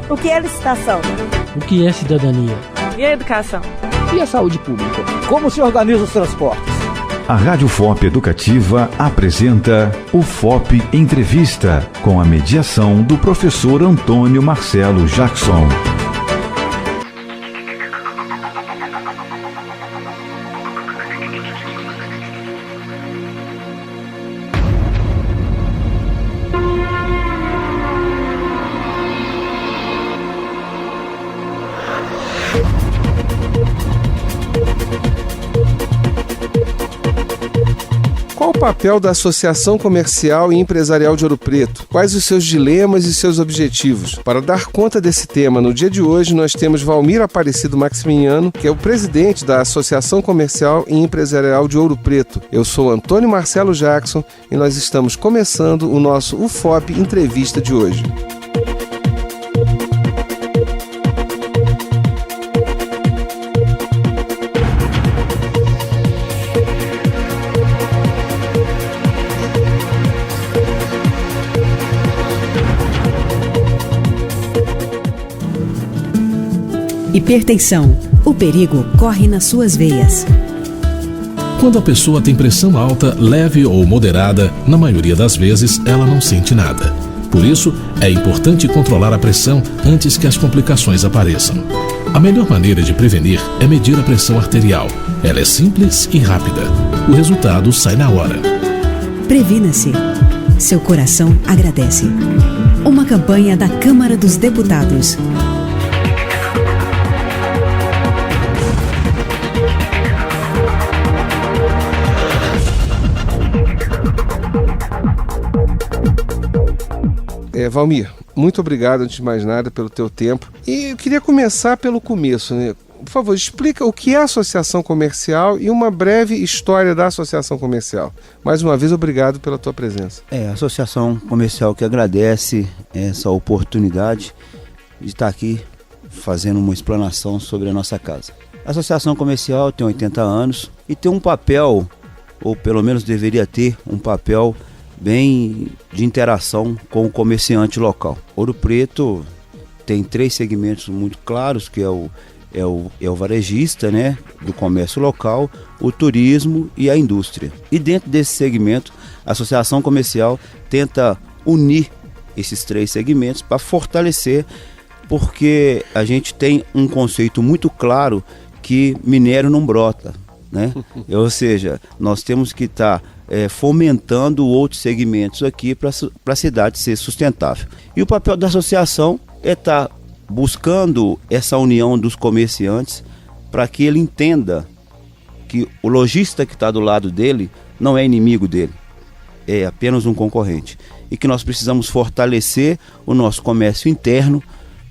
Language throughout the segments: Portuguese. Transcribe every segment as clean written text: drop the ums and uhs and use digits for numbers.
O que é licitação? O que é cidadania? E a educação? E a saúde pública? Como se organizam os transportes? A Rádio FOP Educativa apresenta o FOP Entrevista, com a mediação do professor Antônio Marcelo Jackson. Qual o papel da Associação Comercial e Empresarial de Ouro Preto? Quais os seus dilemas e seus objetivos? Para dar conta desse tema, no dia de hoje nós temos Valmir Aparecido Maximiano, que é o presidente da Associação Comercial e Empresarial de Ouro Preto. Eu sou Antônio Marcelo Jackson e nós estamos começando o nosso UFOP Entrevista de hoje. Hipertensão. O perigo corre nas suas veias. Quando a pessoa tem pressão alta, leve ou moderada, na maioria das vezes ela não sente nada. Por isso, é importante controlar a pressão antes que as complicações apareçam. A melhor maneira de prevenir é medir a pressão arterial. Ela é simples e rápida. O resultado sai na hora. Previna-se. Seu coração agradece. Uma campanha da Câmara dos Deputados. Valmir, muito obrigado, antes de mais nada, pelo teu tempo. E eu queria começar pelo começo, né? Por favor, explica o que é a Associação Comercial e uma breve história da Associação Comercial. Mais uma vez, obrigado pela tua presença. A Associação Comercial que agradece essa oportunidade de estar aqui fazendo uma explanação sobre a nossa casa. A Associação Comercial tem 80 anos e tem um papel, ou pelo menos deveria ter um papel bem de interação com o comerciante local. Ouro Preto tem 3 segmentos muito claros, que é o varejista, né, do comércio local, o turismo e a indústria. E dentro desse segmento, a Associação Comercial tenta unir esses 3 segmentos para fortalecer, porque a gente tem um conceito muito claro que minério não brota, né? Ou seja, nós temos que estar fomentando outros segmentos aqui para a cidade ser sustentável. E o papel da associação é estar buscando essa união dos comerciantes para que ele entenda que o lojista que está do lado dele não é inimigo dele, é apenas um concorrente. E que nós precisamos fortalecer o nosso comércio interno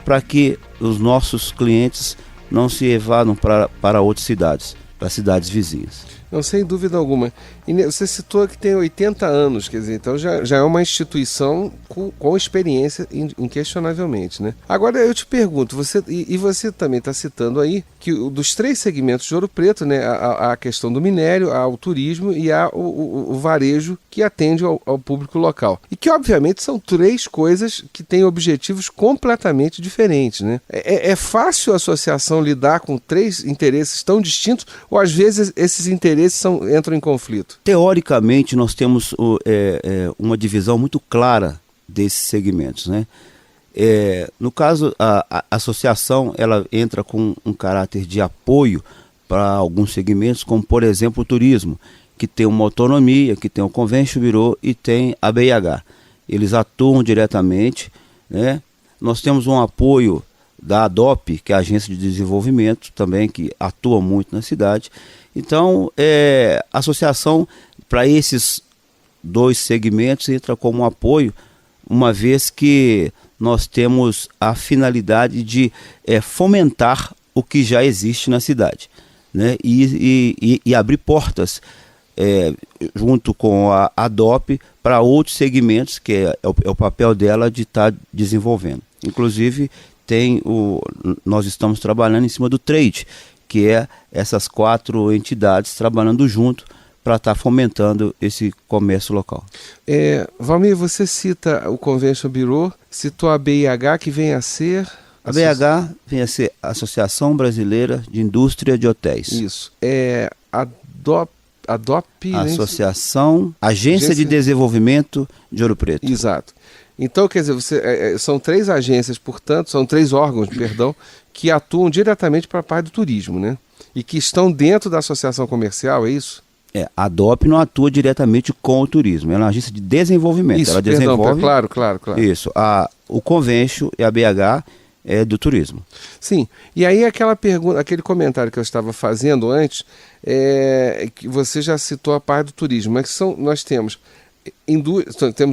para que os nossos clientes não se evadam para outras cidades, para cidades vizinhas. Não, sem dúvida alguma. E você citou que tem 80 anos, quer dizer, então já é uma instituição com experiência inquestionavelmente, né? Agora eu te pergunto, você também está citando aí que dos 3 segmentos de Ouro Preto, né, a questão do minério, o turismo e o varejo que atende ao público local. E que obviamente são 3 coisas que têm objetivos completamente diferentes, né? É fácil a associação lidar com 3 interesses tão distintos ou às vezes esses interesses entram em conflito? Teoricamente, nós temos uma divisão muito clara desses segmentos, né? No caso, a associação ela entra com um caráter de apoio para alguns segmentos, como por exemplo o turismo, que tem uma autonomia, que tem o Convention Bureau e tem a BIH. Eles atuam diretamente, né? Nós temos um apoio da ADOP, que é a Agência de Desenvolvimento também, que atua muito na cidade. Então, a associação, para esses 2 segmentos, entra como um apoio, uma vez que nós temos a finalidade de fomentar o que já existe na cidade, né? E abrir portas junto com a ADOP para outros segmentos, que é o papel dela de estar desenvolvendo. Inclusive, nós estamos trabalhando em cima do trade, que é essas 4 entidades trabalhando junto para estar fomentando esse comércio local. Valmir, você cita o Convention Bureau, citou a BIH, que vem a ser... A BH vem a ser a Associação Brasileira de Indústria de Hotéis. Isso. É Agência de Desenvolvimento de Ouro Preto. Exato. Então, quer dizer, são 3 agências, portanto, são 3 órgãos, perdão, que atuam diretamente para a parte do turismo, né? E que estão dentro da associação comercial, é isso? A DOP não atua diretamente com o turismo, ela é uma agência de desenvolvimento. Isso, ela desenvolve. Claro. Isso. O Convention e a BH é do turismo. Sim. E aí aquela pergunta, aquele comentário que eu estava fazendo antes, que você já citou a parte do turismo, mas nós temos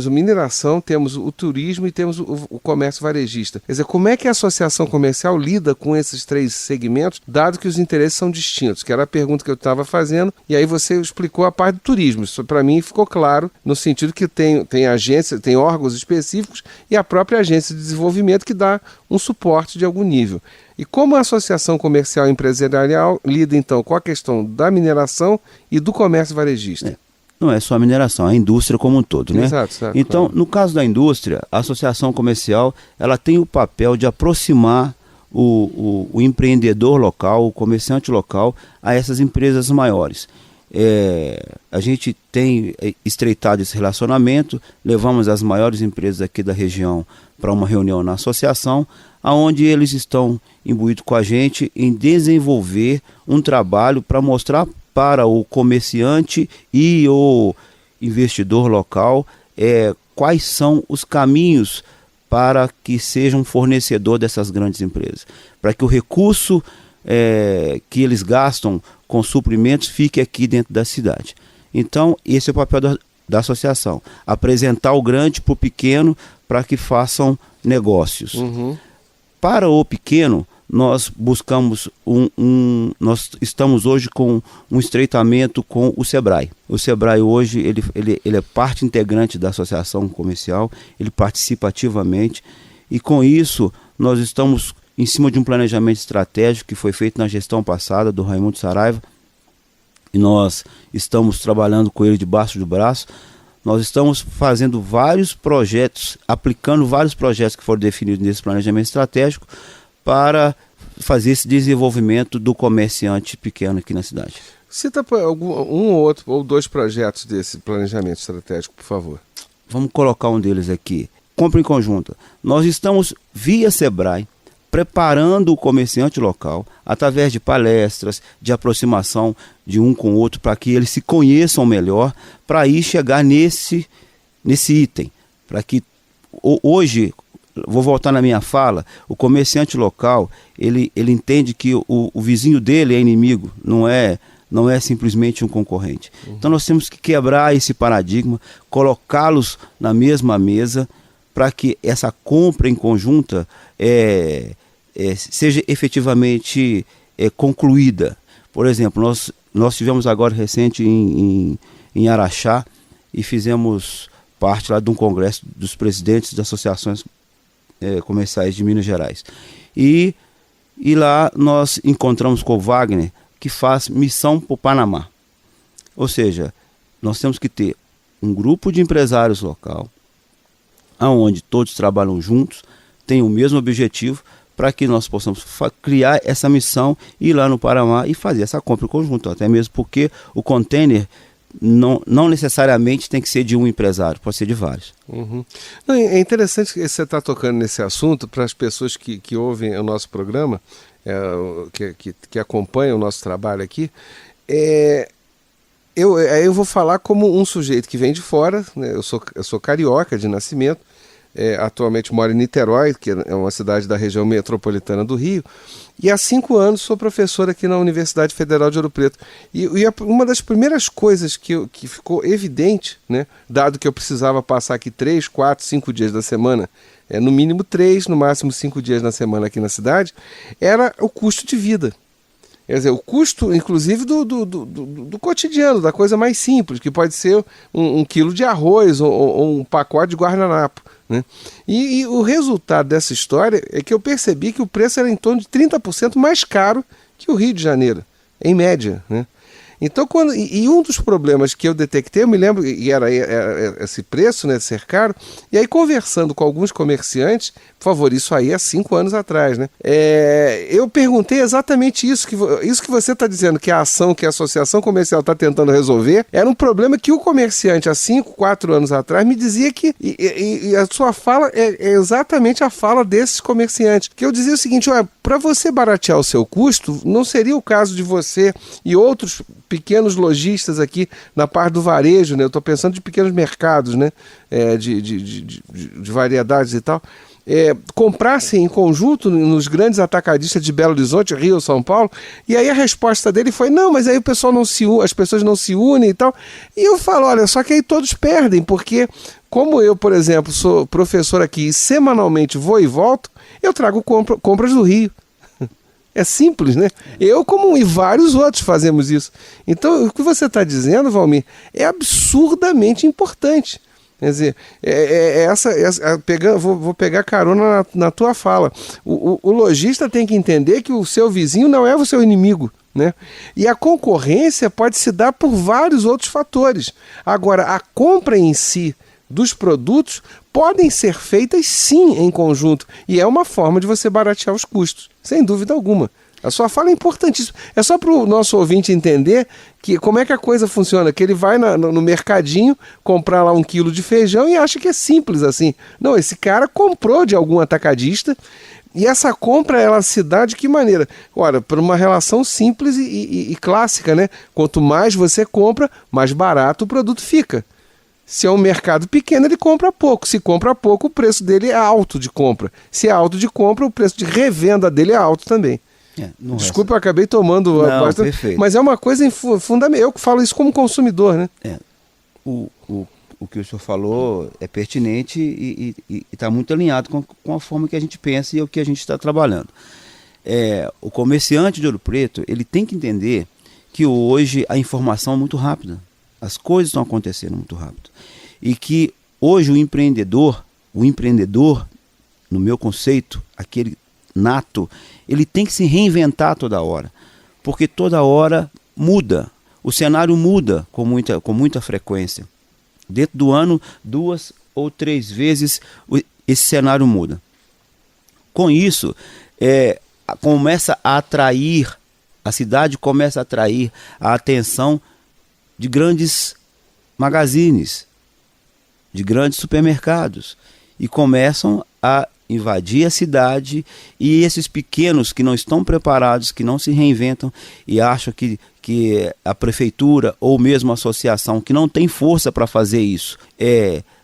mineração, temos o turismo e temos o comércio varejista. Quer dizer, como é que a associação comercial lida com esses 3 segmentos, dado que os interesses são distintos? Que era a pergunta que eu estava fazendo, e aí você explicou a parte do turismo. Isso para mim ficou claro, no sentido que tem agência, tem órgãos específicos e a própria agência de desenvolvimento que dá um suporte de algum nível. E como a associação comercial e empresarial lida então com a questão da mineração e do comércio varejista? Não é só a mineração, a indústria como um todo, né? Exato, então, claro. No caso da indústria, a associação comercial, ela tem o papel de aproximar o empreendedor local, o comerciante local, a essas empresas maiores. A gente tem estreitado esse relacionamento, levamos as maiores empresas aqui da região para uma reunião na associação, onde eles estão imbuídos com a gente em desenvolver um trabalho para mostrar para o comerciante e o investidor local quais são os caminhos para que seja um fornecedor dessas grandes empresas, para que o recurso que eles gastam com suprimentos fique aqui dentro da cidade. Então esse é o papel da associação, apresentar o grande para o pequeno para que façam negócios. Para o pequeno, nós buscamos nós estamos hoje com um estreitamento com o Sebrae. O Sebrae hoje ele é parte integrante da associação comercial, ele participa ativamente e com isso nós estamos em cima de um planejamento estratégico que foi feito na gestão passada do Raimundo Saraiva e nós estamos trabalhando com ele debaixo do braço. Nós estamos fazendo vários projetos, aplicando vários projetos que foram definidos nesse planejamento estratégico para fazer esse desenvolvimento do comerciante pequeno aqui na cidade. Cita um ou outro, ou 2 projetos desse planejamento estratégico, por favor. Vamos colocar um deles aqui. Compra em conjunta. Nós estamos, via Sebrae, preparando o comerciante local, através de palestras, de aproximação de um com o outro, para que eles se conheçam melhor, para aí chegar nesse item. Para que hoje, vou voltar na minha fala, o comerciante local, ele entende que o vizinho dele é inimigo, não é simplesmente um concorrente. Então nós temos que quebrar esse paradigma, colocá-los na mesma mesa, para que essa compra em conjunta seja efetivamente concluída. Por exemplo, nós tivemos agora recente em Araxá e fizemos parte lá de um congresso dos presidentes das associações comerciais de Minas Gerais. E lá nós encontramos com o Wagner, que faz missão para o Panamá. Ou seja, nós temos que ter um grupo de empresários local, onde todos trabalham juntos, têm o mesmo objetivo, para que nós possamos criar essa missão, ir lá no Panamá e fazer essa compra conjunta, até mesmo porque o container não necessariamente tem que ser de um empresário, pode ser de vários. Não, é interessante que você está tocando nesse assunto para as pessoas que ouvem o nosso programa, que acompanham o nosso trabalho aqui. Eu vou falar como um sujeito que vem de fora, né? Eu sou carioca de nascimento, atualmente moro em Niterói, que é uma cidade da região metropolitana do Rio, e há 5 anos sou professor aqui na Universidade Federal de Ouro Preto. E uma das primeiras coisas que ficou evidente, né, dado que eu precisava passar aqui 3, 4, 5 dias da semana, no mínimo 3, no máximo 5 dias na semana aqui na cidade, era o custo de vida. Quer dizer, o custo, inclusive, do cotidiano, da coisa mais simples, que pode ser um quilo de arroz ou um pacote de guardanapo, né? E o resultado dessa história é que eu percebi que o preço era em torno de 30% mais caro que o Rio de Janeiro, em média, né? Então, e um dos problemas que eu detectei, eu me lembro, e era esse preço, né, de ser caro, e aí conversando com alguns comerciantes, por favor, isso aí há 5 anos atrás, né? Eu perguntei exatamente isso que você está dizendo, que a ação que a Associação Comercial está tentando resolver, era um problema que o comerciante há 5, 4 anos atrás me dizia que, e a sua fala é exatamente a fala desses comerciantes, que eu dizia o seguinte, para você baratear o seu custo, não seria o caso de você e outros pequenos lojistas aqui na parte do varejo, né? Eu estou pensando de pequenos mercados, né? De variedades e tal, comprassem em conjunto nos grandes atacadistas de Belo Horizonte, Rio, São Paulo, e aí a resposta dele foi, não, mas aí o pessoal as pessoas não se unem e tal, e eu falo, olha, só que aí todos perdem, porque como eu, por exemplo, sou professor aqui e semanalmente vou e volto, eu trago compras do Rio. É simples, né? Eu, como e vários outros, fazemos isso. Então, o que você está dizendo, Valmir, é absurdamente importante. Quer dizer, vou pegar carona na tua fala. O lojista tem que entender que o seu vizinho não é o seu inimigo, né? E a concorrência pode se dar por vários outros fatores. Agora, a compra em si dos produtos podem ser feitas sim em conjunto, e é uma forma de você baratear os custos, sem dúvida alguma. A sua fala é importantíssima. É só para o nosso ouvinte entender que como é que a coisa funciona, que ele vai no mercadinho comprar lá 1 quilo de feijão e acha que é simples assim. Não, esse cara comprou de algum atacadista, e essa compra ela se dá de que maneira? Ora, por uma relação simples e clássica, né? Quanto mais você compra, mais barato o produto fica. Se é um mercado pequeno, ele compra pouco. Se compra pouco, o preço dele é alto de compra. Se é alto de compra, o preço de revenda dele é alto também. Desculpa, eu acabei tomando a coisa, mas é uma coisa fundamental. Eu falo isso como consumidor, né? O que o senhor falou é pertinente e está muito alinhado com a forma que a gente pensa e o que a gente está trabalhando. O comerciante de Ouro Preto, ele tem que entender que hoje a informação é muito rápida. As coisas estão acontecendo muito rápido. E que hoje o empreendedor, no meu conceito, aquele nato, ele tem que se reinventar toda hora. Porque toda hora muda. O cenário muda com muita frequência. Dentro do ano, 2 ou 3 vezes esse cenário muda. Com isso, começa a atrair, a cidade começa a atrair a atenção de grandes magazines, de grandes supermercados, e começam a invadir a cidade, e esses pequenos que não estão preparados, que não se reinventam e acham que a prefeitura ou mesmo a associação que não tem força para fazer isso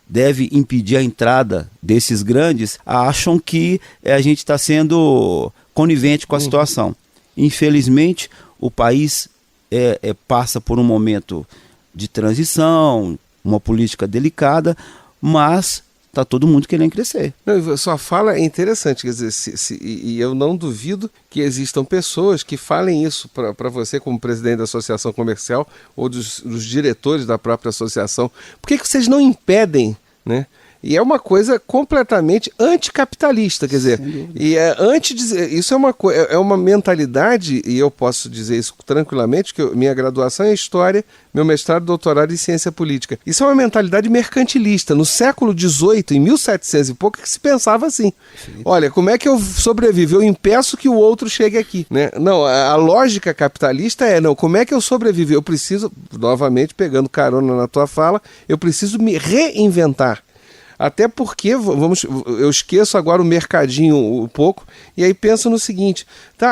deve impedir a entrada desses grandes, acham que a gente está sendo conivente com a situação. Infelizmente, o país passa por um momento de transição, uma política delicada, mas está todo mundo querendo crescer. Não, sua fala é interessante, quer dizer, e eu não duvido que existam pessoas que falem isso para você como presidente da associação comercial ou dos diretores da própria associação. Por que vocês não impedem, né? E é uma coisa completamente anticapitalista, quer dizer, e isso é uma mentalidade, e eu posso dizer isso tranquilamente, que minha graduação é História, meu mestrado e doutorado em Ciência Política. Isso é uma mentalidade mercantilista. No século XVIII, em 1700 e pouco, que se pensava assim. Olha, como é que eu sobrevivo? Eu impeço que o outro chegue aqui, né? Não, a lógica capitalista como é que eu sobrevivo? Eu preciso, novamente, pegando carona na tua fala, eu preciso me reinventar. Até porque, eu esqueço agora o mercadinho um pouco, e aí penso no seguinte,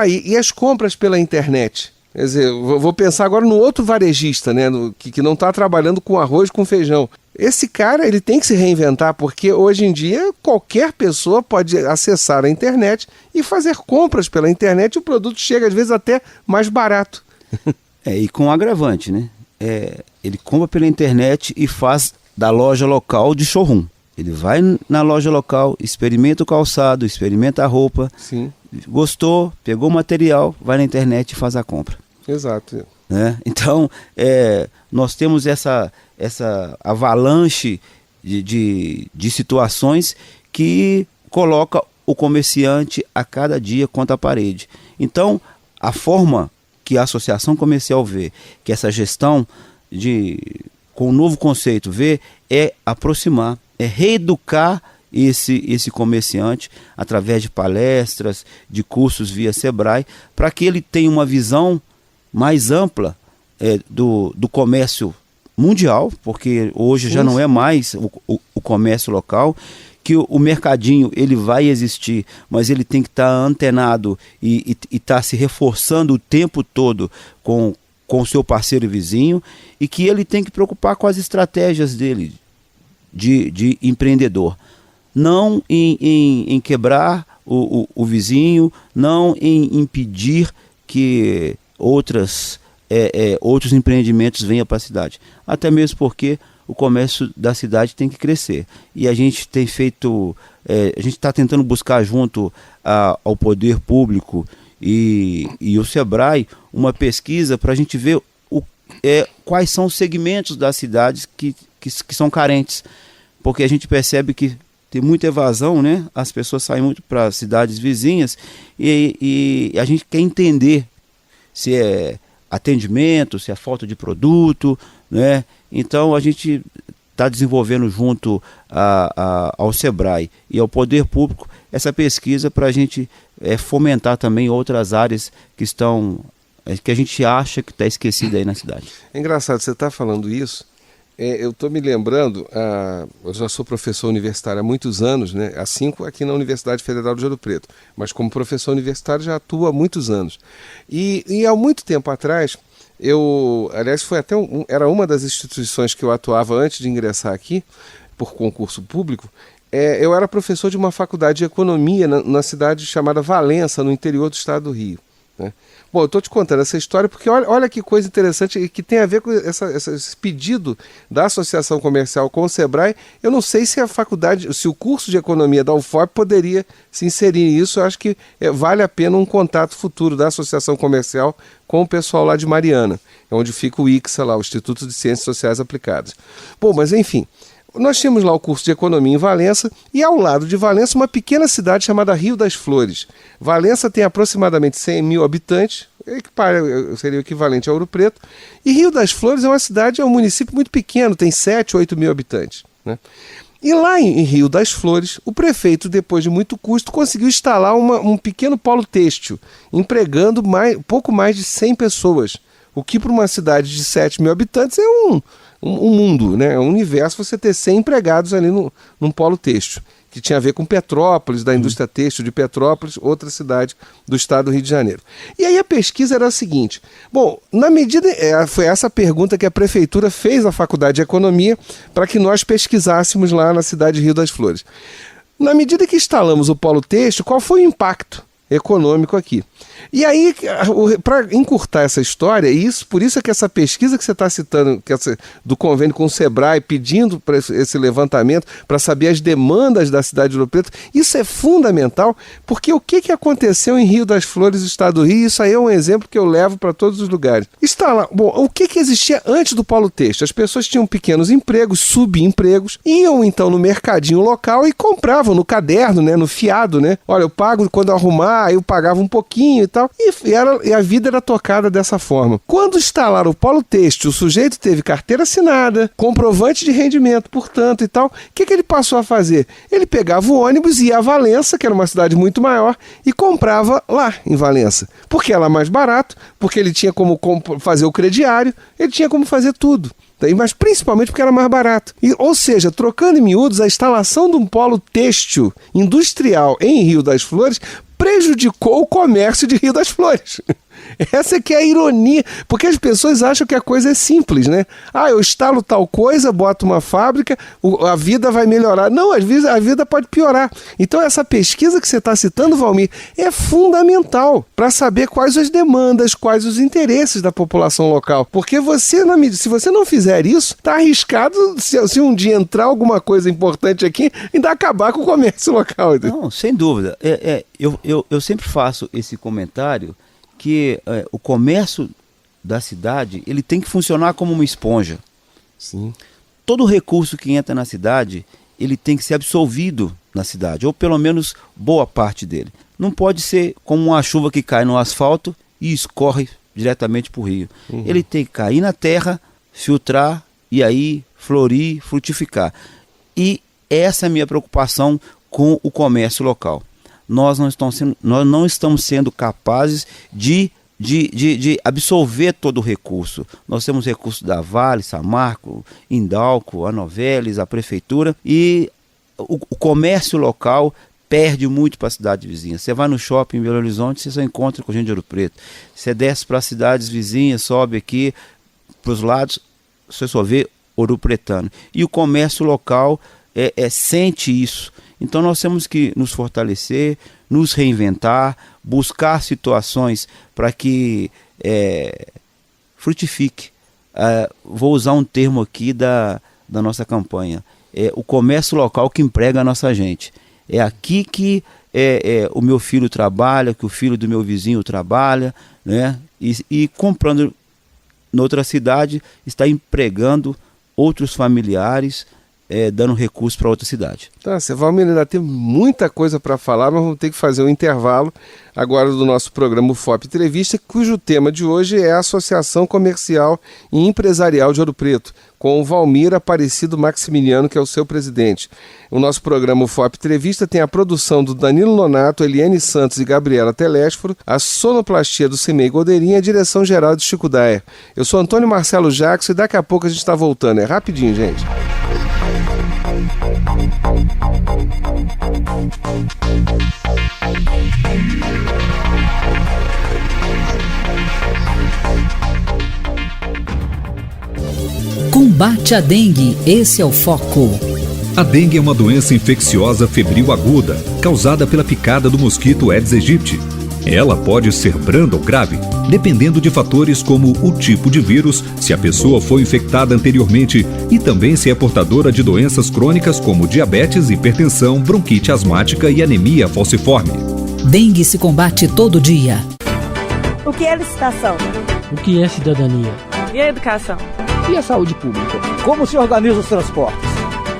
e as compras pela internet? Quer dizer, vou pensar agora no outro varejista, né, que não está trabalhando com arroz, com feijão. Esse cara, ele tem que se reinventar, porque hoje em dia qualquer pessoa pode acessar a internet e fazer compras pela internet, e o produto chega às vezes até mais barato. E com um agravante, né? Ele compra pela internet e faz da loja local de showroom. Ele vai na loja local, experimenta o calçado, experimenta a roupa. Sim. Gostou, pegou o material, vai na internet e faz a compra. Exato. Né? Então, nós temos essa avalanche de situações que coloca o comerciante a cada dia contra a parede. Então, a forma que a associação comercial vê, que essa gestão com um novo conceito vê, é aproximar, é reeducar esse comerciante através de palestras, de cursos via Sebrae, para que ele tenha uma visão mais ampla do comércio mundial, porque hoje já não é mais o comércio local, que o mercadinho ele vai existir, mas ele tem que estar antenado e estar se reforçando o tempo todo com o seu parceiro e vizinho, e que ele tem que preocupar com as estratégias dele de empreendedor. Não em quebrar o vizinho, não em impedir que outros empreendimentos venham para a cidade. Até mesmo porque o comércio da cidade tem que crescer. E a gente tem feito, a gente está tentando buscar junto ao poder público e o Sebrae uma pesquisa para a gente ver quais são os segmentos das cidades que são carentes. Porque a gente percebe que tem muita evasão, né? As pessoas saem muito para cidades vizinhas e a gente quer entender se é atendimento, se é falta de produto, né? Então a gente está desenvolvendo junto ao Sebrae e ao Poder Público essa pesquisa para a gente fomentar também outras áreas que a gente acha que está esquecida aí na cidade. É engraçado, você está falando isso. Eu estou me lembrando, eu já sou professor universitário há muitos anos, né? Há 5 aqui na Universidade Federal de Ouro Preto, mas como professor universitário já atuo há muitos anos. E há muito tempo atrás, aliás, foi até era uma das instituições que eu atuava antes de ingressar aqui, por concurso público. Eu era professor de uma faculdade de economia na cidade chamada Valença, no interior do estado do Rio, né? Bom, eu estou te contando essa história porque olha que coisa interessante que tem a ver com esse pedido da Associação Comercial com o Sebrae. Eu não sei se se o curso de economia da UFOP poderia se inserir nisso. Eu acho que vale a pena um contato futuro da Associação Comercial com o pessoal lá de Mariana, onde fica o ICSA lá, o Instituto de Ciências Sociais Aplicadas. Bom, mas enfim, nós tínhamos lá o curso de economia em Valença e ao lado de Valença uma pequena cidade chamada Rio das Flores. Valença tem aproximadamente 100 mil habitantes, seria o equivalente a Ouro Preto, e Rio das Flores é um município muito pequeno, tem 7, 8 mil habitantes, né? E lá em Rio das Flores, o prefeito, depois de muito custo, conseguiu instalar um pequeno polo têxtil, empregando pouco mais de 100 pessoas, o que para uma cidade de 7 mil habitantes é um mundo, né? É um universo você ter 100 empregados ali num polo têxtil, que tinha a ver com Petrópolis, da indústria têxtil de Petrópolis, outra cidade do estado do Rio de Janeiro. E aí a pesquisa era a seguinte, bom, na medida, foi essa pergunta que a prefeitura fez à Faculdade de Economia para que nós pesquisássemos lá na cidade de Rio das Flores. Na medida que instalamos o polo têxtil, qual foi o impacto econômico aqui? E aí, para encurtar essa história, por isso é que essa pesquisa que você está citando, do convênio com o Sebrae, pedindo para esse levantamento, para saber as demandas da cidade de Ouro Preto, isso é fundamental, porque o que aconteceu em Rio das Flores, estado do Rio, isso aí é um exemplo que eu levo para todos os lugares. Está lá, bom, o que existia antes do polo têxtil? As pessoas tinham pequenos empregos, subempregos, iam então no mercadinho local e compravam no caderno, né, no fiado, né? Olha, eu pago quando arrumar, eu pagava um pouquinho e tal, e a vida era tocada dessa forma. Quando instalaram o polo têxtil, o sujeito teve carteira assinada, comprovante de rendimento, portanto, e tal, o que ele passou a fazer? Ele pegava o ônibus e ia a Valença, que era uma cidade muito maior, e comprava lá em Valença, porque era mais barato, porque ele tinha como fazer o crediário, ele tinha como fazer tudo. Mas principalmente porque era mais barato. Ou seja, trocando em miúdos, a instalação de um polo têxtil industrial em Rio das Flores prejudicou o comércio de Rio das Flores. Essa que é a ironia, porque as pessoas acham que a coisa é simples, né? Eu instalo tal coisa, boto uma fábrica, a vida vai melhorar. Não, às vezes a vida pode piorar. Então essa pesquisa que você está citando, Valmir, é fundamental para saber quais as demandas, quais os interesses da população local. Porque se você não fizer isso, está arriscado, se um dia entrar alguma coisa importante aqui, ainda acabar com o comércio local. Não, sem dúvida. Eu sempre faço esse comentário que o comércio da cidade ele tem que funcionar como uma esponja. Sim. Todo recurso que entra na cidade, ele tem que ser absorvido na cidade, ou pelo menos boa parte dele. Não pode ser como uma chuva que cai no asfalto e escorre diretamente para o rio. Ele tem que cair na terra, filtrar e aí florir, frutificar. E essa é a minha preocupação com o comércio local. Nós não estamos sendo capazes de absorver todo o recurso. Nós temos recursos da Vale, Samarco, Indalco, a Novelis, a Prefeitura, e o comércio local perde muito para a cidade vizinha. Você vai no shopping em Belo Horizonte, você só encontra com gente de Ouro Preto. Você desce para as cidades vizinhas, sobe aqui para os lados, você só vê Ouro Pretano. E o comércio local sente isso. Então nós temos que nos fortalecer, nos reinventar, buscar situações para que frutifique. Vou usar um termo aqui da nossa campanha. O comércio local que emprega a nossa gente. É aqui que o meu filho trabalha, que o filho do meu vizinho trabalha, né? E comprando noutra cidade, está empregando outros familiares, dando recurso para outra cidade. Tá, Valmir, ainda tem muita coisa para falar, mas vamos ter que fazer um intervalo agora do nosso programa UFOP Entrevista, cujo tema de hoje é a Associação Comercial e Empresarial de Ouro Preto, com o Valmir Aparecido Maximiliano, que é o seu presidente. O nosso programa UFOP Entrevista tem a produção do Danilo Nonato, Eliane Santos e Gabriela Telésforo, a sonoplastia do Cimei Godeirinha e a direção geral de Chico Daer. Eu sou Antônio Marcelo Jackson e daqui a pouco a gente está voltando. É rapidinho, gente. Combate à dengue, esse é o foco. A dengue é uma doença infecciosa febril aguda, causada pela picada do mosquito Aedes aegypti. Ela pode ser branda ou grave, dependendo de fatores como o tipo de vírus, se a pessoa foi infectada anteriormente e também se é portadora de doenças crônicas como diabetes, hipertensão, bronquite asmática e anemia falciforme. Dengue se combate todo dia. O que é licitação? O que é cidadania? E a educação? E a saúde pública? Como se organizam os transportes?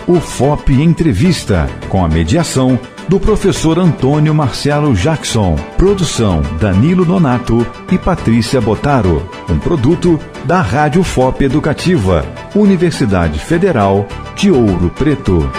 O FOP Entrevista, com a mediação do professor Antônio Marcelo Jackson. Produção Danilo Nonato e Patrícia Botaro. Um produto da Rádio FOP Educativa, Universidade Federal de Ouro Preto.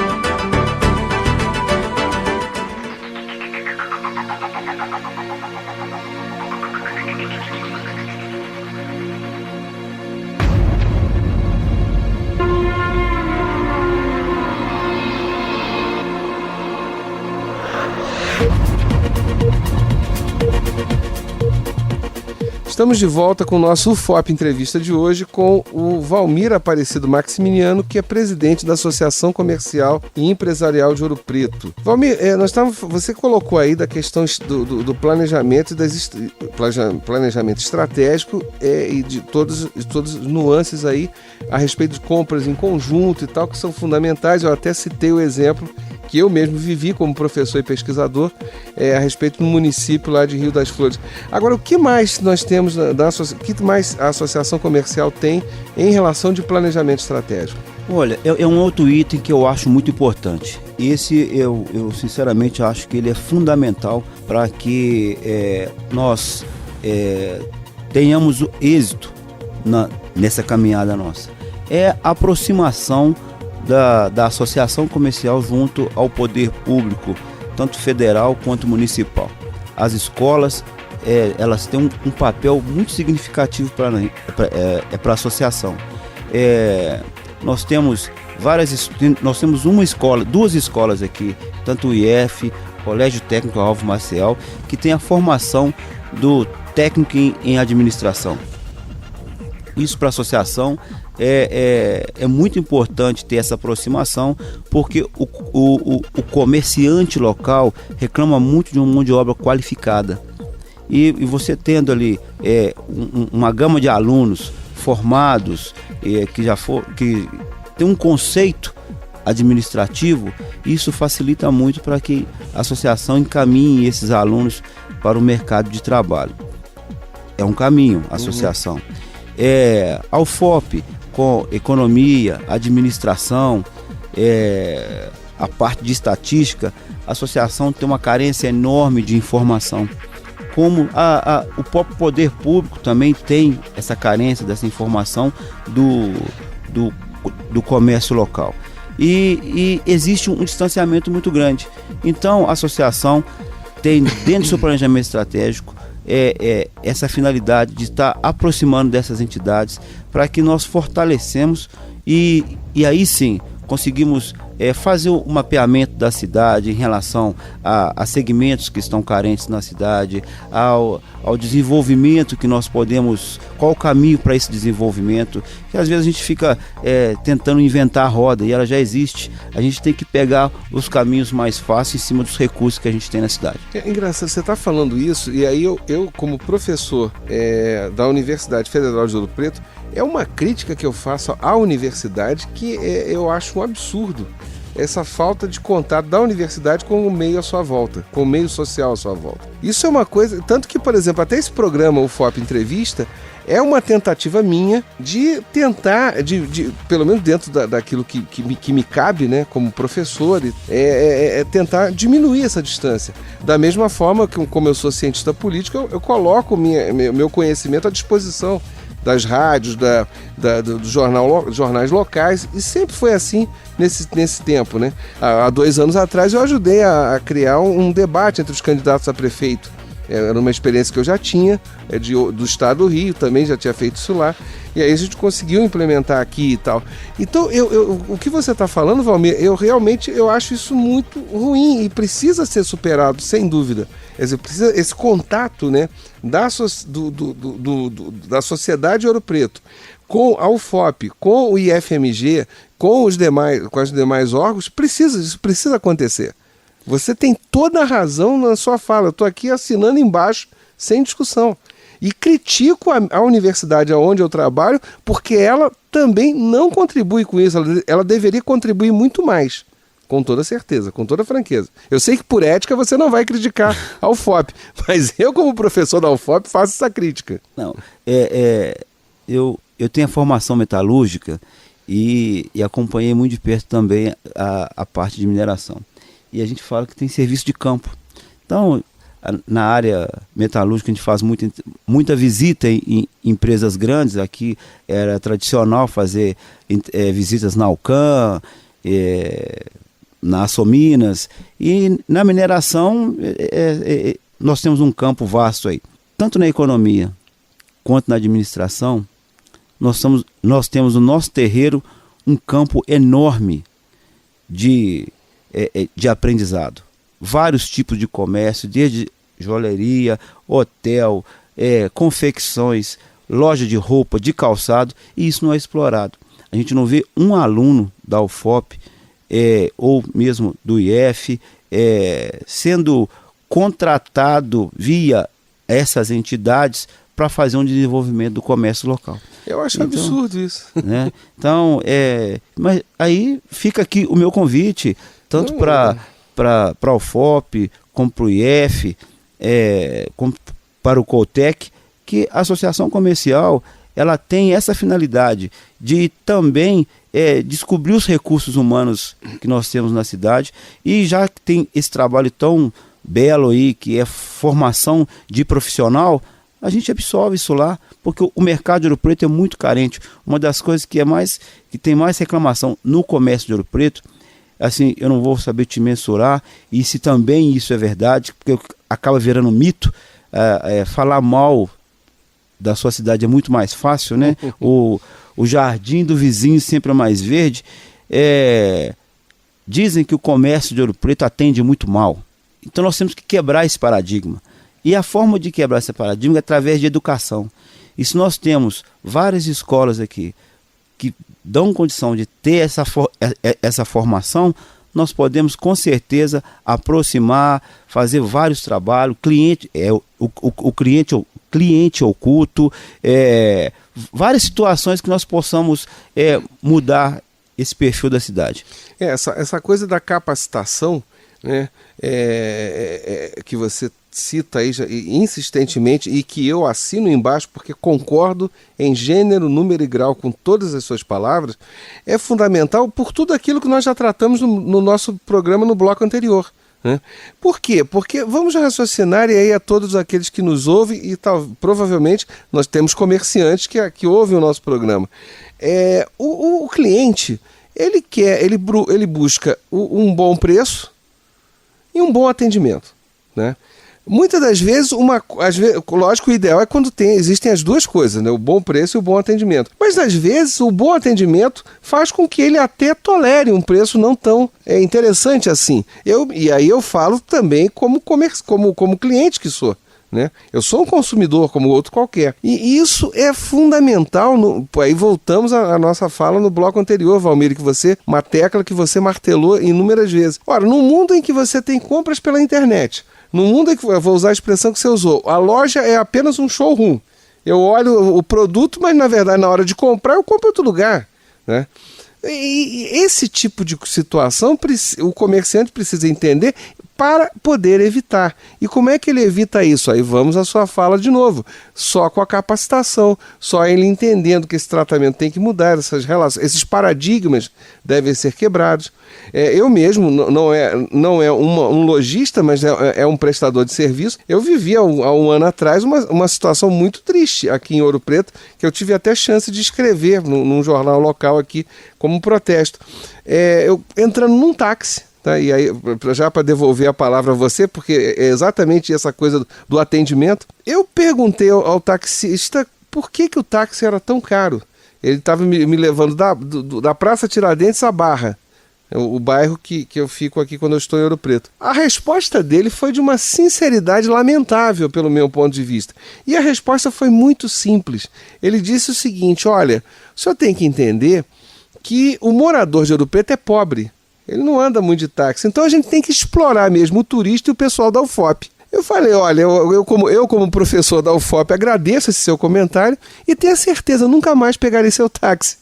Estamos de volta com o nosso UFOP Entrevista de hoje com o Valmir Aparecido Maximiliano, que é presidente da Associação Comercial e Empresarial de Ouro Preto. Valmir, você colocou aí da questão do planejamento e planejamento estratégico e de todas as nuances aí a respeito de compras em conjunto e tal, que são fundamentais. Eu até citei o exemplo que eu mesmo vivi como professor e pesquisador a respeito do município lá de Rio das Flores. Agora, o que mais nós temos, o que mais a Associação Comercial tem em relação de planejamento estratégico? Olha, é um outro item que eu acho muito importante. Esse eu sinceramente acho que ele é fundamental para que nós tenhamos o êxito nessa caminhada nossa. É a aproximação da associação comercial junto ao poder público, tanto federal quanto municipal. As escolas, elas têm um papel muito significativo para a associação. Nós temos duas escolas aqui, tanto o IF, Colégio Técnico Alvo Maciel, que tem a formação do técnico em administração. Isso para a associação é muito importante ter essa aproximação, porque o comerciante local reclama muito de uma mão de obra qualificada. E você tendo ali uma gama de alunos formados, que tem um conceito administrativo, isso facilita muito para que a associação encaminhe esses alunos para o mercado de trabalho. É um caminho, a associação. A UFOP, com economia, administração, a parte de estatística, a associação tem uma carência enorme de informação. como o próprio poder público também tem essa carência dessa informação do comércio local. E existe um distanciamento muito grande. Então a associação tem dentro do seu planejamento estratégico essa finalidade de estar aproximando dessas entidades para que nós fortalecemos e aí sim conseguimos fazer o mapeamento da cidade em relação a segmentos que estão carentes na cidade, ao desenvolvimento que nós podemos, qual o caminho para esse desenvolvimento, que às vezes a gente fica tentando inventar a roda e ela já existe. A gente tem que pegar os caminhos mais fáceis em cima dos recursos que a gente tem na cidade. É engraçado, você está falando isso, e aí eu como professor da Universidade Federal de Ouro Preto, é uma crítica que eu faço à universidade que eu acho um absurdo. Essa falta de contato da universidade com o meio à sua volta, com o meio social à sua volta. Isso é uma coisa, tanto que, por exemplo, até esse programa, o FOP Entrevista, é uma tentativa minha de tentar, de pelo menos dentro daquilo que me cabe, né, como professor, tentar diminuir essa distância. Da mesma forma que, como eu sou cientista político, eu coloco meu conhecimento à disposição das rádios, dos jornais locais, e sempre foi assim nesse tempo, né? Há 2 anos atrás eu ajudei a criar um debate entre os candidatos a prefeito. Era uma experiência que eu já tinha, do estado do Rio, também já tinha feito isso lá, e aí a gente conseguiu implementar aqui e tal. Então, o que você está falando, Valmir, eu acho isso muito ruim e precisa ser superado, sem dúvida. Precisa esse contato, né, da sociedade de Ouro Preto com a UFOP, com o IFMG, com os demais órgãos, isso precisa acontecer. Você tem toda a razão na sua fala. Eu estou aqui assinando embaixo, sem discussão. E critico a universidade onde eu trabalho, porque ela também não contribui com isso. Ela deveria contribuir muito mais. Com toda certeza, com toda franqueza. Eu sei que por ética você não vai criticar a UFOP, mas eu, como professor da UFOP, faço essa crítica. Não, eu tenho a formação metalúrgica e acompanhei muito de perto também a parte de mineração. E a gente fala que tem serviço de campo. Então, na área metalúrgica, a gente faz muita visita em empresas grandes. Aqui era tradicional fazer visitas na Alcan, na Açominas. E na mineração, nós temos um campo vasto aí. Tanto na economia quanto na administração, nós temos no nosso terreiro um campo enorme de aprendizado. Vários tipos de comércio, desde joalheria, hotel, confecções, loja de roupa, de calçado, e isso não é explorado. A gente não vê um aluno da UFOP ou mesmo do IF sendo contratado via essas entidades para fazer um desenvolvimento do comércio local. Eu acho absurdo isso. Né? Então, mas aí fica aqui o meu convite, tanto para a UFOP, como para o IF, como para o Coltec, que a associação comercial ela tem essa finalidade de também descobrir os recursos humanos que nós temos na cidade, e já que tem esse trabalho tão belo aí, que é formação de profissional, a gente absorve isso lá, porque o mercado de Ouro Preto é muito carente. Uma das coisas que tem mais reclamação no comércio de Ouro Preto, assim, eu não vou saber te mensurar, e se também isso é verdade, porque acaba virando mito, falar mal da sua cidade é muito mais fácil, né? O jardim do vizinho sempre é mais verde. Dizem que o comércio de Ouro Preto atende muito mal. Então nós temos que quebrar esse paradigma. E a forma de quebrar esse paradigma é através de educação. E se nós temos várias escolas aqui que dão condição de ter essa formação, nós podemos com certeza aproximar, fazer vários trabalhos, o cliente oculto, várias situações que nós possamos mudar esse perfil da cidade. Essa coisa da capacitação, né, que você cita aí insistentemente, e que eu assino embaixo porque concordo em gênero, número e grau com todas as suas palavras, é fundamental por tudo aquilo que nós já tratamos no nosso programa no bloco anterior, né? Por quê? Porque vamos raciocinar, e aí a todos aqueles que nos ouvem, e provavelmente nós temos comerciantes que ouvem o nosso programa. O cliente, ele busca um bom preço e um bom atendimento, né? Muitas das vezes, lógico, o ideal é quando existem as duas coisas, né? O bom preço e o bom atendimento. Mas às vezes o bom atendimento faz com que ele até tolere um preço não tão interessante assim. E aí eu falo também como cliente que sou, né? Eu sou um consumidor como outro qualquer. E isso é fundamental. Aí voltamos à nossa fala no bloco anterior, Valmir, uma tecla que você martelou inúmeras vezes. Ora, num mundo em que você tem compras pela internet, no mundo em que, eu vou usar a expressão que você usou, a loja é apenas um showroom. Eu olho o produto, mas na verdade na hora de comprar eu compro em outro lugar, né? E esse tipo de situação o comerciante precisa entender para poder evitar. E como é que ele evita isso? Aí vamos à sua fala de novo. Só com a capacitação, só ele entendendo que esse tratamento tem que mudar, essas relações, esses paradigmas devem ser quebrados. Eu mesmo, não é um lojista, mas é um prestador de serviço. Eu vivi há um ano atrás uma situação muito triste aqui em Ouro Preto, que eu tive até chance de escrever num jornal local aqui como protesto. Eu entrando num táxi, tá? E aí, já para devolver a palavra a você, porque é exatamente essa coisa do atendimento, eu perguntei ao taxista por que o táxi era tão caro. Ele estava me levando da Praça Tiradentes à Barra, o bairro que eu fico aqui quando eu estou em Ouro Preto. A resposta dele foi de uma sinceridade lamentável, pelo meu ponto de vista. E a resposta foi muito simples. Ele disse o seguinte: olha, o senhor tem que entender que o morador de Ouro Preto é pobre. Ele não anda muito de táxi. Então a gente tem que explorar mesmo o turista e o pessoal da UFOP. Eu falei, olha, eu como professor da UFOP agradeço esse seu comentário e tenho a certeza, nunca mais pegarei seu táxi.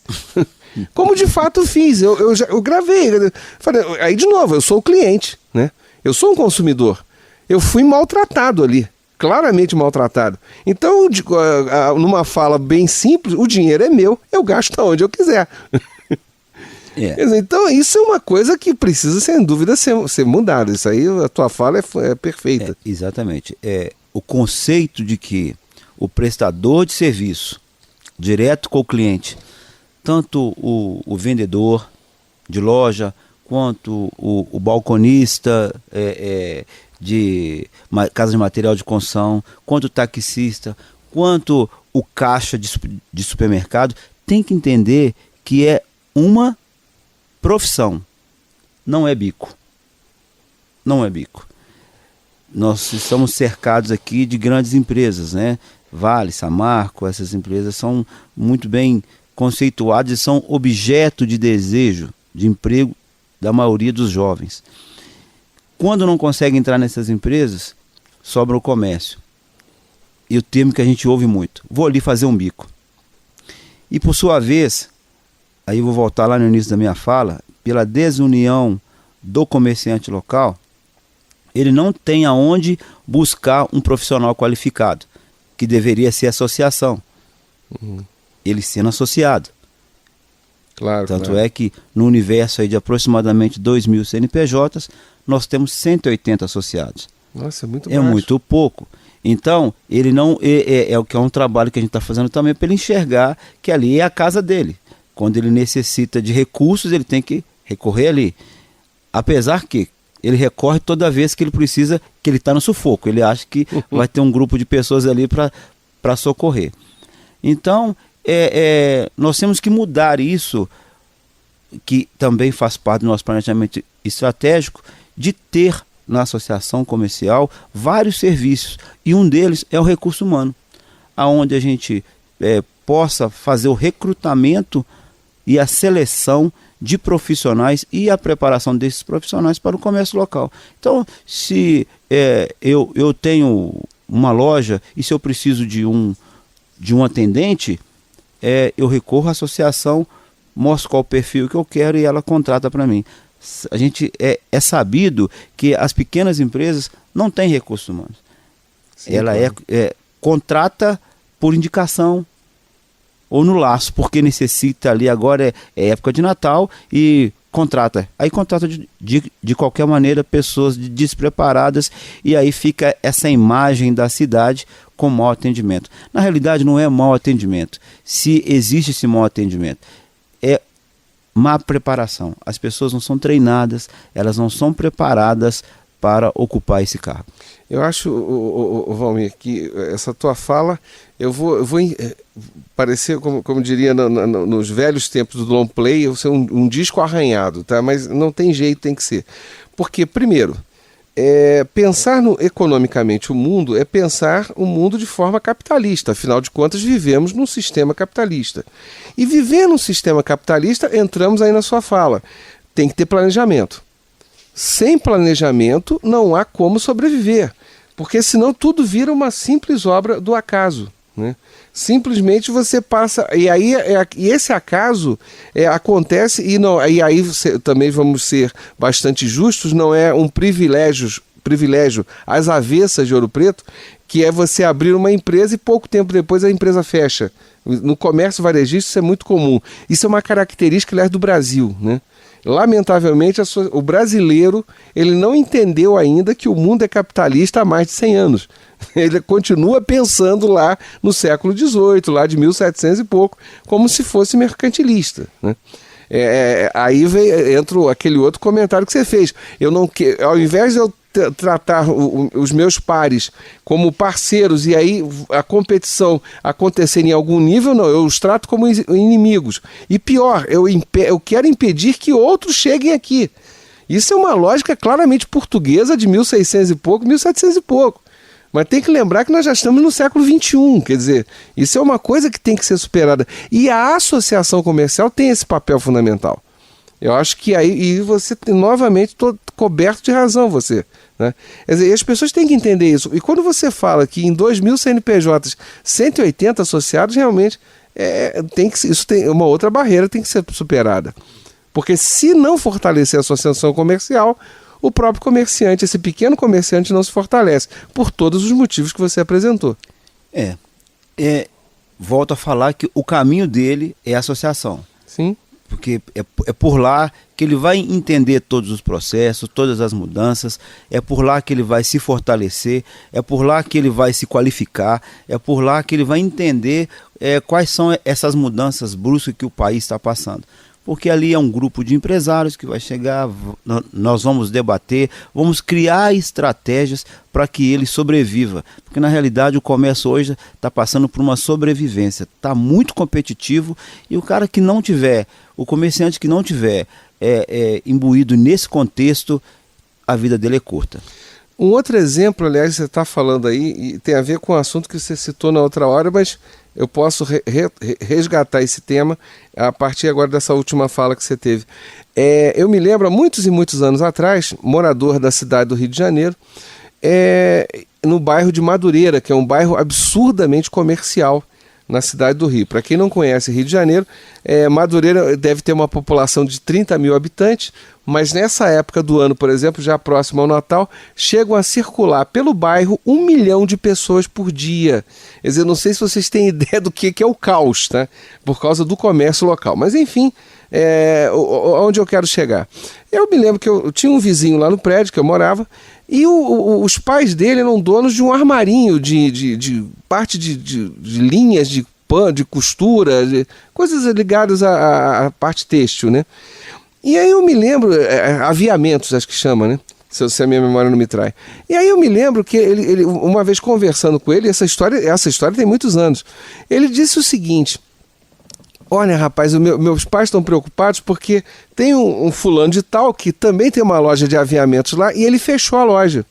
Como de fato fiz, eu gravei. Falei, aí de novo, eu sou o cliente, né? Eu sou um consumidor. Eu fui maltratado ali, claramente maltratado. Então, numa fala bem simples, o dinheiro é meu, eu gasto onde eu quiser. Então isso é uma coisa que precisa sem dúvida ser mudada. Isso aí, a tua fala é perfeita. Exatamente. O conceito de que o prestador de serviço direto com o cliente, tanto o vendedor de loja quanto o balconista de casa de material de construção, quanto o taxista, quanto o caixa de supermercado, tem que entender que é uma profissão, não é bico. Não é bico. Nós estamos cercados aqui de grandes empresas, né? Vale, Samarco, essas empresas são muito bem conceituadas e são objeto de desejo de emprego da maioria dos jovens. Quando não consegue entrar nessas empresas, sobra o comércio. E o termo que a gente ouve muito: vou ali fazer um bico. E por sua vez, aí eu vou voltar lá no início da minha fala, pela desunião do comerciante local, ele não tem aonde buscar um profissional qualificado, que deveria ser associação. Ele sendo associado. Claro, Tanto é que no universo aí de aproximadamente 2.000 CNPJs, nós temos 180 associados. Nossa, é muito baixo. É muito pouco. Então, ele não é o que é um trabalho que a gente está fazendo também para ele enxergar que ali é a casa dele. Quando ele necessita de recursos, ele tem que recorrer ali. Apesar que ele recorre toda vez que ele precisa, que ele está no sufoco. Ele acha que vai ter um grupo de pessoas ali para socorrer. Então, nós temos que mudar isso, que também faz parte do nosso planejamento estratégico, de ter na associação comercial vários serviços. E um deles é o recurso humano, onde a gente possa fazer o recrutamento e a seleção de profissionais e a preparação desses profissionais para o comércio local. Então, se eu tenho uma loja e se eu preciso de um atendente, eu recorro à associação, mostro qual o perfil que eu quero e ela contrata para mim. A gente é sabido que as pequenas empresas não têm recursos humanos. Sim, ela claro. Contrata por indicação ou no laço, porque necessita ali agora é época de Natal e contrata. Aí contrata de qualquer maneira pessoas despreparadas e aí fica essa imagem da cidade com mau atendimento. Na realidade não é mau atendimento. Se existe esse mau atendimento, é má preparação. As pessoas não são treinadas, elas não são preparadas para ocupar esse cargo. Eu acho, Valmir, que essa tua fala, eu vou parecer, como diria nos velhos tempos do long play, eu ser um disco arranhado, tá? Mas não tem jeito, tem que ser. Porque, primeiro, pensar economicamente o mundo é pensar o mundo de forma capitalista. Afinal de contas, vivemos num sistema capitalista. E viver num sistema capitalista, entramos aí na sua fala, tem que ter planejamento. Sem planejamento não há como sobreviver, porque senão tudo vira uma simples obra do acaso, né? Simplesmente você passa, e esse acaso acontece, e aí também vamos ser bastante justos, não é um privilégio às avessas de Ouro Preto, que é você abrir uma empresa e pouco tempo depois a empresa fecha. No comércio varejista isso é muito comum. Isso é uma característica, aliás, do Brasil, né? Lamentavelmente, o brasileiro ele não entendeu ainda que o mundo é capitalista há mais de 100 anos. Ele continua pensando lá no século XVIII, lá de 1700 e pouco, como se fosse mercantilista, né? Aí entra aquele outro comentário que você fez. Ao invés de eu tratar os meus pares como parceiros e aí a competição acontecer em algum nível, não, eu os trato como inimigos. E pior, eu quero impedir que outros cheguem aqui. Isso é uma lógica claramente portuguesa de 1600 e pouco, 1700 e pouco. Mas tem que lembrar que nós já estamos no século XXI, quer dizer, isso é uma coisa que tem que ser superada. E a associação comercial tem esse papel fundamental. Eu acho que aí, e você tem novamente coberto de razão, você, né? Quer dizer, as pessoas têm que entender isso. E quando você fala que em 2.000 CNPJs, 180 associados, realmente isso tem uma outra barreira, tem que ser superada. Porque se não fortalecer a associação comercial, o próprio comerciante, esse pequeno comerciante, não se fortalece, por todos os motivos que você apresentou. Volto a falar que o caminho dele é a associação. Sim. Porque é por lá que ele vai entender todos os processos, todas as mudanças, é por lá que ele vai se fortalecer, é por lá que ele vai se qualificar, é por lá que ele vai entender quais são essas mudanças bruscas que o país está passando. Porque ali é um grupo de empresários que vai chegar, nós vamos debater, vamos criar estratégias para que ele sobreviva. Porque na realidade o comércio hoje está passando por uma sobrevivência, está muito competitivo e o cara que não tiver, o comerciante que não tiver imbuído nesse contexto, a vida dele é curta. Um outro exemplo, aliás, você está falando aí, e tem a ver com o assunto que você citou na outra hora, mas eu posso resgatar esse tema a partir agora dessa última fala que você teve. Eu me lembro, há muitos e muitos anos atrás, morador da cidade do Rio de Janeiro, no bairro de Madureira, que é um bairro absurdamente comercial na cidade do Rio. Para quem não conhece Rio de Janeiro, Madureira deve ter uma população de 30 mil habitantes, mas nessa época do ano, por exemplo, já próximo ao Natal, chegam a circular pelo bairro 1 milhão de pessoas por dia. Quer dizer, não sei se vocês têm ideia do que é o caos, tá? Por causa do comércio local. Mas enfim, onde eu quero chegar? Eu me lembro que eu tinha um vizinho lá no prédio que eu morava, e os pais dele eram donos de um armarinho de parte de linhas de pano, de costura, de coisas ligadas à parte têxtil, né? E aí eu me lembro, aviamentos acho que chama, né? Se a minha memória não me trai. E aí eu me lembro que ele uma vez conversando com ele, essa história tem muitos anos, ele disse o seguinte: olha, rapaz, meus pais estão preocupados porque tem um fulano de tal que também tem uma loja de aviamentos lá e ele fechou a loja.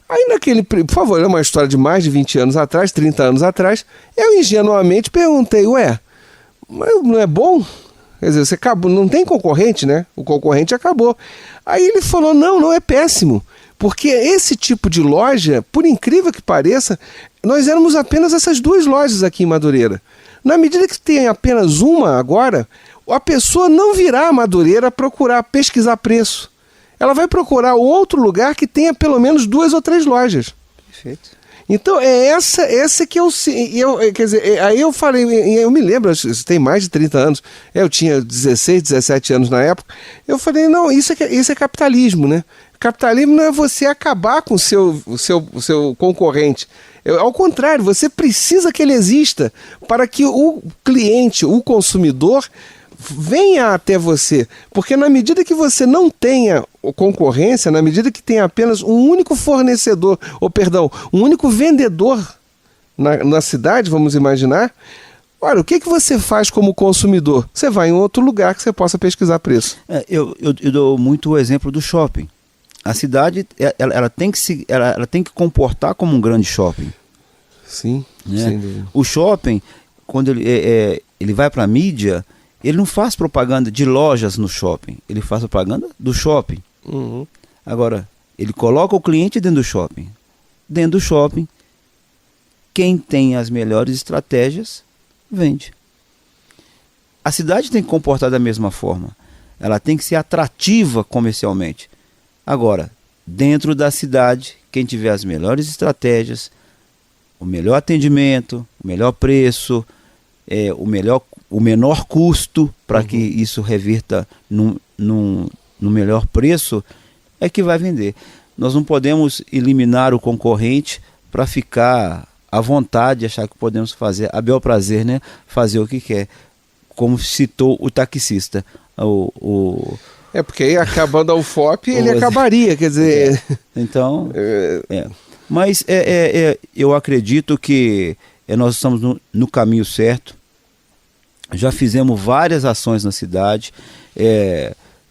Aí por favor, é uma história de mais de 20 anos atrás, 30 anos atrás, eu ingenuamente perguntei, mas não é bom? Quer dizer, você acabou, não tem concorrente, né? O concorrente acabou. Aí ele falou, não é péssimo, porque esse tipo de loja, por incrível que pareça, nós éramos apenas essas 2 lojas aqui em Madureira. Na medida que tem apenas uma agora, a pessoa não virá a Madureira procurar pesquisar preço. Ela vai procurar outro lugar que tenha pelo menos 2 ou 3 lojas. Perfeito. Então, essa que quer dizer, aí eu falei, eu me lembro, isso tem mais de 30 anos, eu tinha 16, 17 anos na época, eu falei, não, isso é capitalismo, né? Capitalismo não é você acabar com o seu concorrente. Ao contrário, você precisa que ele exista para que o cliente, o consumidor, venha até você. Porque na medida que você não tenha concorrência, na medida que tenha apenas um único fornecedor, um único vendedor na cidade, vamos imaginar, olha, o que você faz como consumidor? Você vai em outro lugar que você possa pesquisar preço. Eu dou muito o exemplo do shopping. A cidade ela tem que comportar como um grande shopping. Sim, né? Sem dúvida. O shopping, quando ele vai para a mídia, ele não faz propaganda de lojas no shopping, ele faz propaganda do shopping. Uhum. Agora, ele coloca o cliente dentro do shopping. Dentro do shopping, quem tem as melhores estratégias, vende. A cidade tem que comportar da mesma forma. Ela tem que ser atrativa comercialmente. Agora, dentro da cidade, quem tiver as melhores estratégias, o melhor atendimento, o melhor preço, o menor custo para que isso revirta no melhor preço, é que vai vender. Nós não podemos eliminar o concorrente para ficar à vontade, achar que podemos fazer a bel prazer, né? Fazer o que quer. Como citou o taxista. Porque aí acabando a UFOP, ele acabaria, quer dizer... Então, mas eu acredito que nós estamos no caminho certo. Já fizemos várias ações na cidade,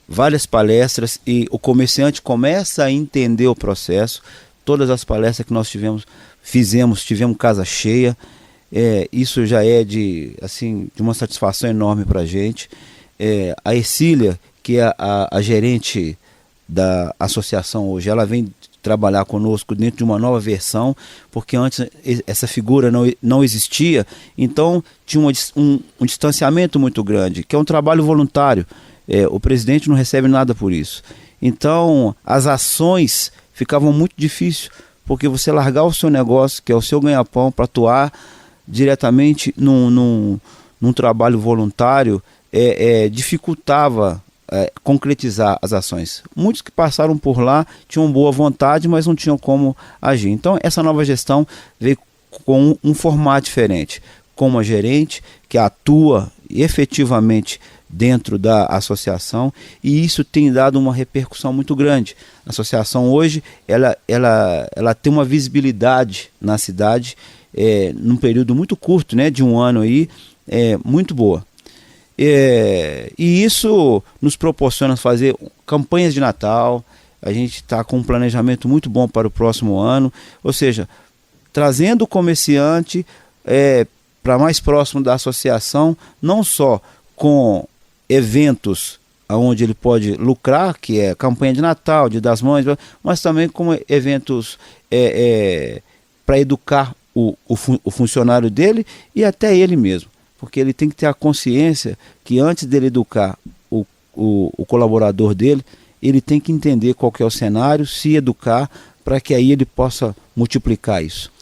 várias palestras, e o comerciante começa a entender o processo. Todas as palestras que nós tivemos casa cheia. Isso já é de uma satisfação enorme para a gente. A Ercília, que é a gerente da associação hoje, ela vem trabalhar conosco dentro de uma nova versão, porque antes essa figura não existia, então tinha um distanciamento muito grande, que é um trabalho voluntário. O presidente não recebe nada por isso. Então as ações ficavam muito difíceis, porque você largar o seu negócio, que é o seu ganha-pão, para atuar diretamente num trabalho voluntário, dificultava concretizar as ações. Muitos que passaram por lá tinham boa vontade, mas não tinham como agir. Então essa nova gestão veio com um formato diferente, com uma gerente que atua efetivamente dentro da associação, e isso tem dado uma repercussão muito grande. A associação hoje ela tem uma visibilidade na cidade num período muito curto, né, de um ano aí, muito boa. E isso nos proporciona fazer campanhas de Natal. A gente está com um planejamento muito bom para o próximo ano, ou seja, trazendo o comerciante para mais próximo da associação, não só com eventos onde ele pode lucrar, que é campanha de Natal, Dia das Mães, mas também com eventos para educar o funcionário dele e até ele mesmo. Porque ele tem que ter a consciência que antes dele educar o colaborador dele, ele tem que entender qual que é o cenário, se educar, para que aí ele possa multiplicar isso.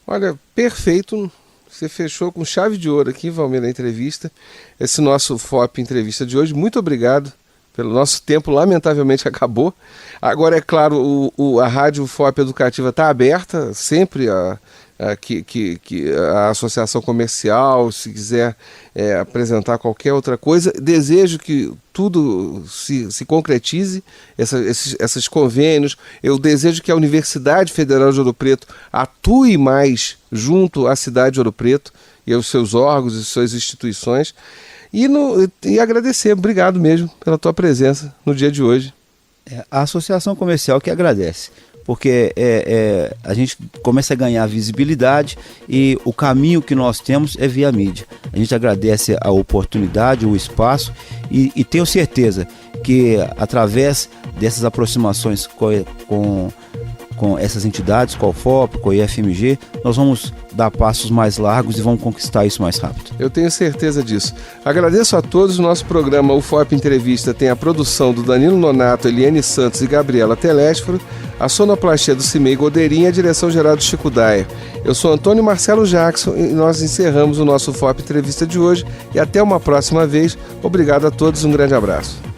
Olha, perfeito. Você fechou com chave de ouro aqui, Valmir, na entrevista. Esse nosso FOP Entrevista de hoje. Muito obrigado pelo nosso tempo, lamentavelmente acabou. Agora, é claro, a Rádio FOP Educativa está aberta, sempre que a associação comercial, se quiser apresentar qualquer outra coisa. Desejo que tudo se concretize, esses convênios. Eu desejo que a Universidade Federal de Ouro Preto atue mais junto à cidade de Ouro Preto e aos seus órgãos e suas instituições. E agradecer, obrigado mesmo pela tua presença no dia de hoje. A associação comercial que agradece, porque a gente começa a ganhar visibilidade e o caminho que nós temos é via mídia. A gente agradece a oportunidade, o espaço e tenho certeza que através dessas aproximações com com essas entidades, com a UFOP, com a IFMG, nós vamos dar passos mais largos e vamos conquistar isso mais rápido. Eu tenho certeza disso. Agradeço a todos. O nosso programa UFOP Entrevista tem a produção do Danilo Nonato, Eliane Santos e Gabriela Telésforo, a sonoplastia do Cimei Godeirinha e a direção-geral do Chico Daia. Eu sou Antônio Marcelo Jackson e nós encerramos o nosso UFOP Entrevista de hoje e até uma próxima vez. Obrigado a todos, um grande abraço.